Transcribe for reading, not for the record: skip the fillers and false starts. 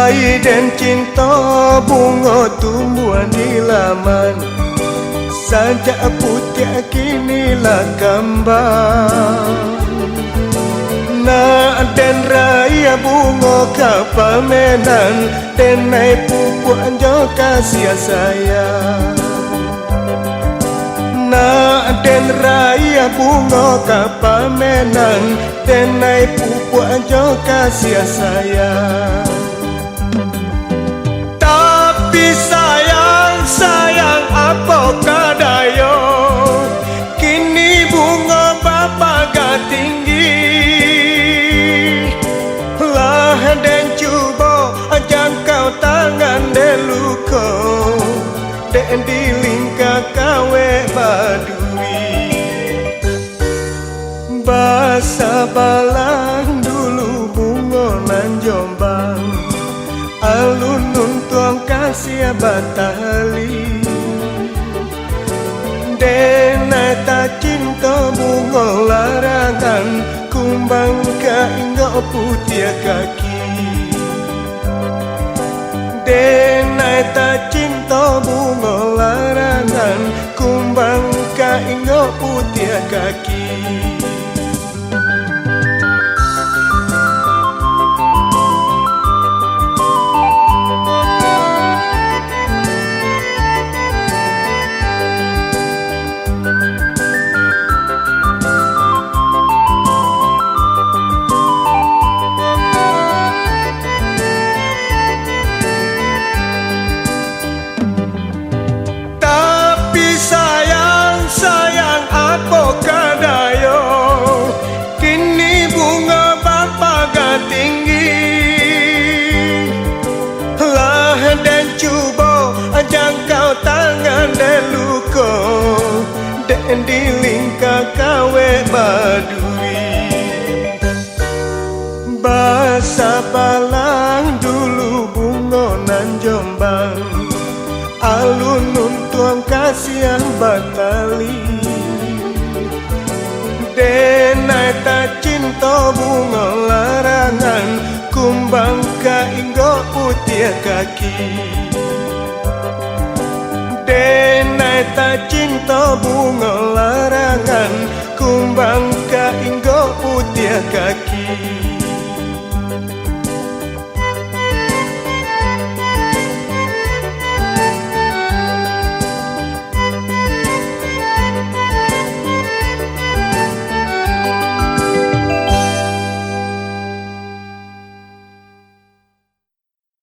bayi dan cinta bunga tumbuhan di laman. Sajak putih kinilah gambar. Nak dan raya bunga kapal menan, dan naik pupuk anjo kasih sayang. Nak dan raya bunga kapal menan, dan naik pupuk anjo kasih sayang. Tapi sayang, sayang apakah daya, kini bunga bapa gak tinggi. Lah dan cuba jangkau tangan deluko, dan dilingkar kawe badui. Basa balang dulu bunga nan Jombang, alun-alun tuang kasih batali. Denai tak cinta bunga larangan, kumbang ka ingo putih kaki. Denai tak cinta bunga larangan, kumbang ka ingo putih kaki. Apakah daya, kini bunga bapa gak tinggi. Lah dan cuba jangkau tangan deluko, dan dilingkar kawe badui. Basa balang dulu bunga nan Jombang, alun-alun tuang kasih batali. Denai tak cinta bunga larangan, kumbang ka inggo putih kaki. Denai tak cinta bunga larangan, kumbang ka inggo putih kaki.